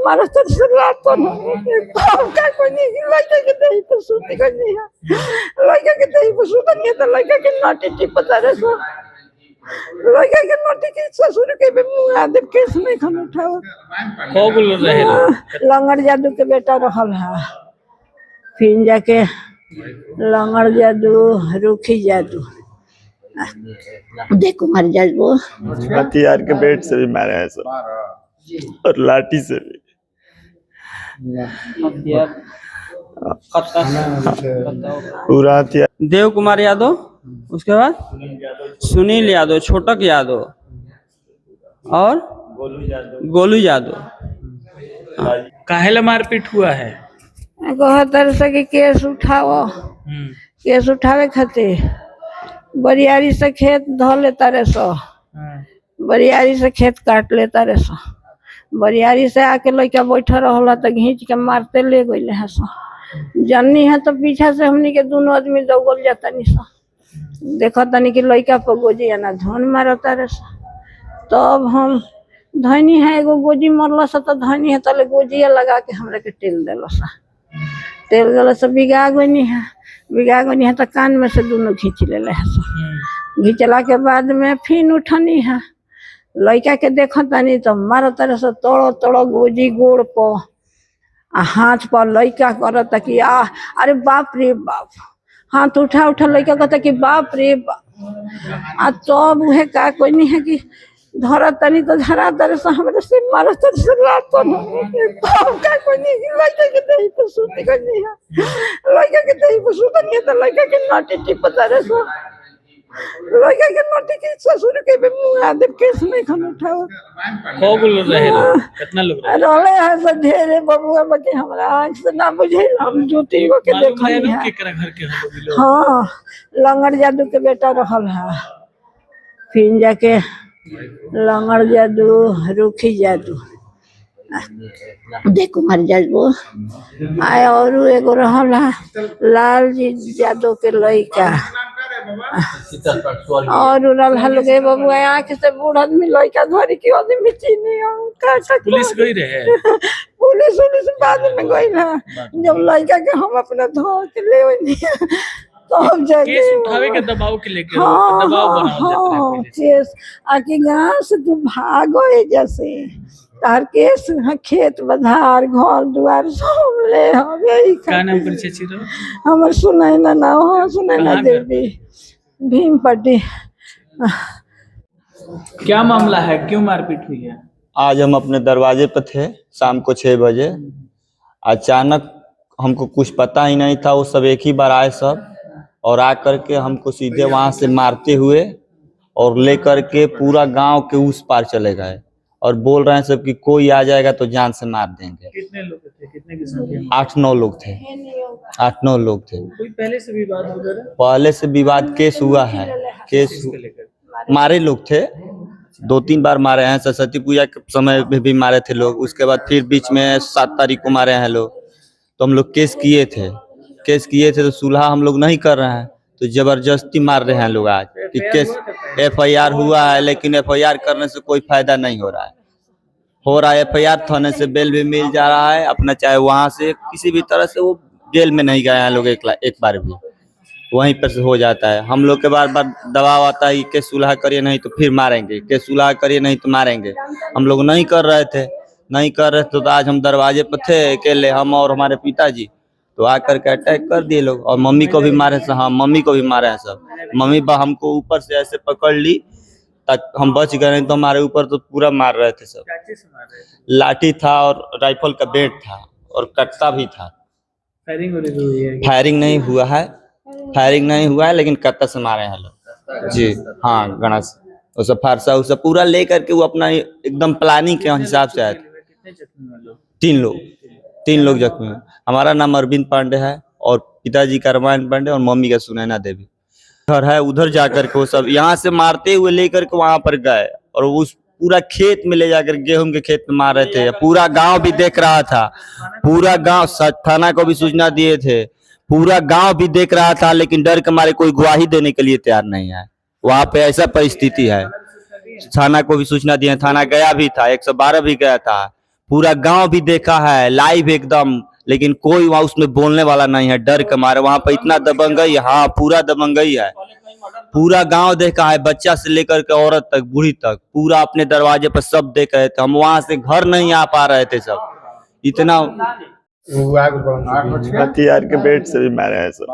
मारो तो रात तो का कोई नहीं लड़का के दही पर सूती कोई नहीं है लड़का के दही पर सूता नहीं तो लड़का के नाटी टिप पता रे सो लड़का के नाटी के ससुर के भी मुंह आदम केस नहीं खन उठाओ को बोल रहे हो लंगड़ जादू के बेटा रहल है फिर जाके लंगड़ जादू रूखी जादू देखो मर जाए वो हथियार के बेट से भी मारे हैं सब और लाठी से भी पूरा हथियार। देव कुमार यादव, उसके बाद सुनील यादव, छोटक यादव और गोलू यादव। काहेला मारपीट हुआ है? कहतर से कि केस उठाओ केस उठावे खातिर बरियारी से खेत धो लेता रे सो बरियारी से खेत काट लेता रे सो बरियारी से आके लड़का बैठा रहला तो घींच के मारते ले गए है सो जननी है तो पीछा से हमनी के दोनों आदमी दौगल जाता नहीं सो देखा तनी कि लड़का पर गोजी ना धन मारता रे सो तब हम धनी है एगो गोजी मरल सा तो धनी है तले गोजिया लगा के हमरा के तेल दिल सा तेल दिल से बिगा गई है तो कान में से दोनों खींच ले घींचला के बाद में फिर उठनी है लड़का के देखा तनी तो मारो तरह से तोड़ो तोड़ो गोजी गोड़ पर हाथ पर लड़का करता कि अरे बाप रे बाप हाथ उठा उठा लड़का कहता कि बाप रे बाप आ तब उहे का कोई नहीं है कि धरा तनी तो धरा दर से हमरे से मारो तर से रात तो का कोई नहीं लड़का के दही पर सूती कोई नहीं है लड़का के दही पर सूता नहीं तो लड़का के नाटी टिप पता रे सो लड़का के नाटी के ससुर के भी मुंह आदम केस नहीं खन उठाओ को बोल रहे हो कितना लोग रोले है से ढेरे बबुआ बके हमरा आंख से ना बुझे हम दो तीन गो के देखई है केकरा घर के हम लोग हां लंगड़ जादू के बेटा रहल है फिर जाके लंगड़ जादू रूखी जादू देखो मर जाए वो आए और एगो रहल है लाल जी जादू के लड़का और उड़ल लगे बबुआ आँख से बूढ़ आदमी लड़का धरी के आदमी चीनी पुलिस गई रहे पुलिस बाद में गई ना जब लड़का के हम अपना धो के ले तब जाके केस उठावे के दबाव के लेके हाँ, दबाव बनाओ जाता है केस आके गांव से तू भागो जैसे तार केस खेत बधार घर दुआर सब ले हवे का नाम पर चेची रो हमर सुनैना ना हो सुनैना देवी भीमपट्टी। क्या मामला है, क्यों मारपीट हुई है? आज हम अपने दरवाजे पर थे शाम को 6 बजे। अचानक हमको कुछ पता ही नहीं था, वो सब एक ही बार आए सब और आकर के हमको सीधे वहां से मारते हुए और लेकर के पूरा गांव के उस पार चले गए और बोल रहे हैं सब कि कोई आ जाएगा तो जान से मार देंगे। कितने लोग थे, कितने की संख्या? 8-9 लोग थे, 8-9 लोग थे। कोई पहले से विवाद वगैरह? पहले से विवाद केस हुआ है, केस मारे लोग थे, 2-3 बार मारे हैं। सरस्वती पूजा के समय में भी मारे थे लोग, उसके बाद फिर बीच में 7 तारीख को मारे हैं लोग। तो हम लोग केस किए थे तो सुलह हम लोग नहीं कर रहे हैं तो जबरदस्ती मार रहे हैं लोग। आज कि केस FIR हुआ है लेकिन FIR करने से कोई फायदा नहीं हो रहा है। FIR थाने से बेल भी मिल जा रहा है अपना, चाहे वहां से किसी भी तरह से वो जेल में नहीं गए हैं लोग एक बार भी, वहीं पर से हो जाता है। हम लोग के बार बार दबाव आता है कि सुलह करिए नहीं तो फिर मारेंगे, के सुलह करिए नहीं तो मारेंगे। हम लोग नहीं कर रहे थे तो आज हम दरवाजे पर थे अकेले, हम और हमारे पिताजी, तो आकर के अटैक कर दिए लोग और मम्मी को भी मारे। हाँ, मम्मी को भी मारे हैं सब। मम्मी हमको ऊपर से ऐसे पकड़ ली ताकि हम बच गए, नहीं तो हमारे ऊपर तो पूरा मार रहे थे सब। लाठी था और राइफल का बेट था और कट्टा भी था। फायरिंग नहीं हुआ है लेकिन कट्टा से मारे हैं लोग जी। हाँ, गणेश उसे फारसा उसे पूरा लेकर के वो अपना एकदम प्लानिंग के हिसाब से आए थे। 3 लोग जख्मी हुए। हमारा नाम अरविंद पांडे है और पिताजी का रामायण पांडे और मम्मी का सुनैना देवी। घर है उधर जाकर के वो सब यहाँ से मारते हुए लेकर के वहां पर गए और उस पूरा खेत में ले जाकर गेहूं के खेत में मार रहे थे। पूरा गांव भी देख रहा था, पूरा गांव थाना को भी सूचना दिए थे, पूरा गांव भी देख रहा था, लेकिन डर के मारे कोई गवाही देने के लिए तैयार नहीं है। वहां पे ऐसा परिस्थिति है। थाना को भी सूचना दिए, थाना गया भी था, 112 भी गया था, पूरा गांव भी देखा है लाइव एकदम, लेकिन कोई वहां उसमें बोलने वाला नहीं है, डर के मारे। वहां पर इतना दबंगई, हाँ पूरा दबंगई है। पूरा गांव देखा है, बच्चा से लेकर के औरत तक, बूढ़ी तक, पूरा अपने दरवाजे पर सब देख रहे थे। हम वहां से घर नहीं आ पा रहे थे, सब इतना हथियार के बेट से भी मारे हैं सब,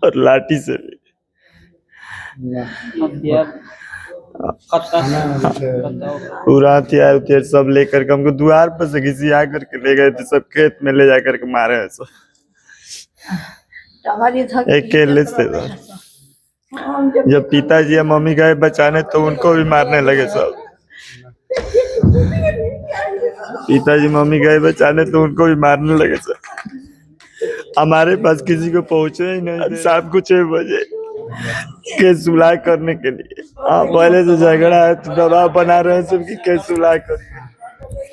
और लाठी से भी। पूरा हथियार उथियार सब लेकर के हमको द्वार पर से घिसी आकर के ले गए थे, सब खेत में ले जाकर के मारे हैं सब, अकेले से। जब पिताजी या मम्मी गए बचाने तो उनको भी मारने लगे सब। पिताजी मम्मी गए बचाने तो उनको भी मारने लगे सब। हमारे पास किसी को पहुंचे ही नहीं। शाम को 6 बजे केस सुलह करने के लिए, पहले से झगड़ा है तो दबाव बना रहे हैं सबकी केस सुलह कर।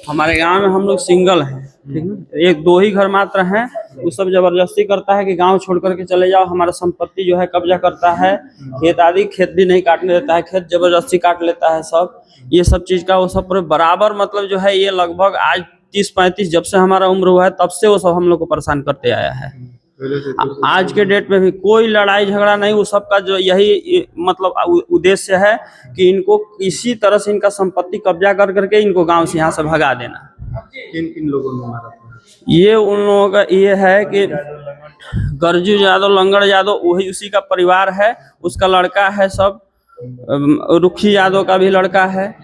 हमारे गांव में हम लोग सिंगल हैं, ठीक है, 1-2 ही घर मात्र हैं। वो सब जबरदस्ती करता है कि गांव छोड़ करके चले जाओ, हमारा संपत्ति जो है कब्जा करता है, खेत आदि, खेत भी नहीं काटने देता है, खेत जबरदस्ती काट लेता है सब। ये सब चीज का वो सब पूरे बराबर, मतलब जो है ये लगभग आज 30-35 जब से हमारा उम्र हुआ है तब से वो सब हम लोग को परेशान करते आया है। आज के डेट में भी कोई लड़ाई झगड़ा नहीं, वो सबका जो यही मतलब उद्देश्य है कि इनको किसी तरह से इनका संपत्ति कब्जा कर करके इनको गांव से यहाँ से भगा देना। किन लोगों ने मारा था? ये उन लोगों का ये है कि गरजू यादव, लंगड़ यादव, वही उसी का परिवार है, उसका लड़का है सब, रुखी यादव का भी लड़का है,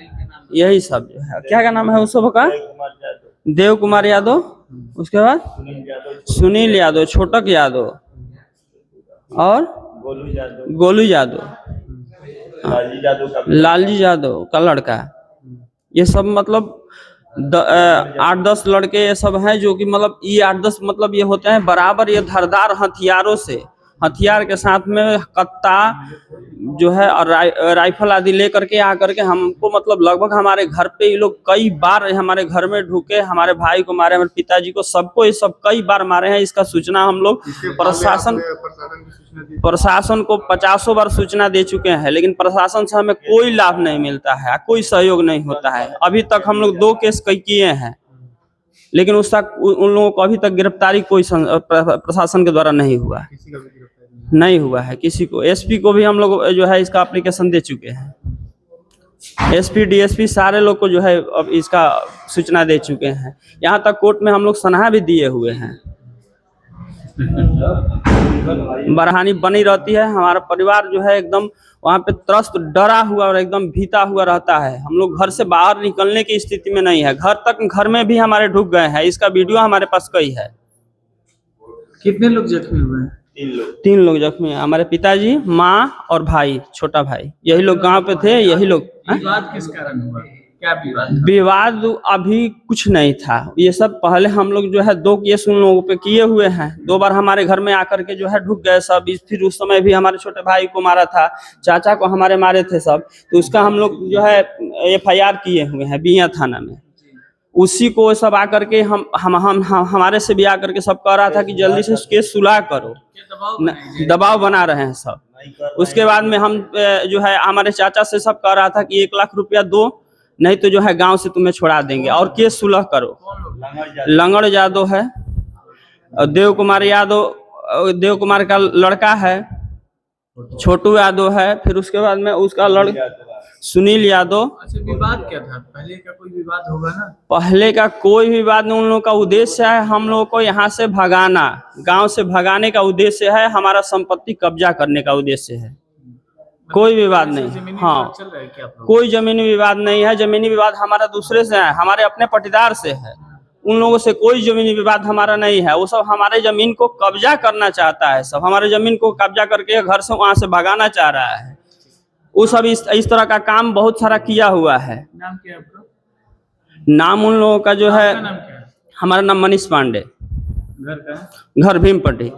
यही सब जो है। क्या नाम है उस सब का? देव कुमार यादव, उसके बाद सुनील यादव, छोटक यादव और गोलू यादव, लालजी यादव का लड़का। ये सब मतलब 8-10 लड़के ये सब हैं, जो कि मतलब ये 8-10 मतलब ये होते हैं बराबर, ये धारदार हथियारों से, हथियार के साथ में कत्ता जो है और राइफल आदि ले करके आकर के हमको मतलब लगभग हमारे घर पे ये लोग कई बार हमारे घर में ढुके, हमारे भाई को मारे, हमारे पिताजी को, सबको ये सब कई बार मारे हैं। इसका सूचना हम लोग प्रशासन को 50 बार सूचना दे चुके हैं, लेकिन प्रशासन से हमें कोई लाभ नहीं मिलता है, कोई सहयोग नहीं होता है। अभी तक हम लोग 2 केस किए हैं, लेकिन उस तक उन लोगों को अभी तक गिरफ्तारी कोई प्रशासन के द्वारा नहीं हुआ है किसी को। एसपी को भी हम लोग जो है इसका एप्लीकेशन दे चुके हैं, एसपी डीएसपी सारे लोग को जो है अब इसका सूचना दे चुके हैं। यहाँ तक कोर्ट में हम लोग सनहा भी दिए हुए हैं। बरहानी बनी रहती है, हमारा परिवार जो है एकदम वहाँ पे त्रस्त, डरा हुआ और एकदम भीता हुआ रहता है। हम लोग घर से बाहर निकलने की स्थिति में नहीं है, घर में भी हमारे ढुक गए हैं। इसका वीडियो हमारे पास कई है। कितने लोग जख्मी हुए हैं? 3 लोग जख्मी हैं, हमारे पिताजी, माँ और भाई, छोटा भाई, यही लोग गांव पे थे। यही लोग। विवाद किस कारण हुआ? क्या विवाद? विवाद अभी कुछ नहीं था, ये सब पहले हम लोग जो है 2 केस उन लोगों पे किए हुए हैं। 2 बार हमारे घर में आकर के जो है ढुक गए सब। फिर उस समय भी हमारे छोटे भाई को मारा था, चाचा को हमारे मारे थे सब, तो उसका हम लोग जो है FIR किए हुए हैं बिया थाना में। उसी को सब आकर के हम हमारे से भी आकर के सब कह रहा था कि जल्दी से केस सुलह करो, दबाव बना रहे हैं सब। उसके बाद में हम जो है हमारे चाचा से सब कह रहा था कि 1 लाख रुपया दो, नहीं तो जो है गांव से तुम्हें छोड़ा देंगे और केस सुलह करो। लंगड़ यादव है, देव कुमार यादव, देव कुमार का लड़का है, छोटू यादव है, फिर उसके बाद में उसका लड़का सुनील यादव। अच्छा, विवाद क्या था? पहले का कोई विवाद होगा ना? पहले का कोई विवाद नहीं। उन लोगों का उद्देश्य है हम लोगों को यहाँ से भगाना, गांव से भगाने का उद्देश्य है, हमारा संपत्ति कब्जा करने का उद्देश्य है। कोई विवाद नहीं। हाँ, कोई जमीनी विवाद नहीं है। जमीनी विवाद हमारा दूसरे से है, हमारे अपने पटीदार से है। उन लोगों से कोई जमीनी विवाद हमारा नहीं है। वो सब हमारे जमीन को कब्जा करना चाहता है, सब हमारे जमीन को कब्जा करके घर से वहां से भगाना चाह रहा है। वो सब इस तरह का काम बहुत सारा किया हुआ है। नाम क्या है आपका? नाम उन लोगों का जो है, नाम क्या है? हमारा नाम मनीष पांडे, घर का? घर भीमपट्टी।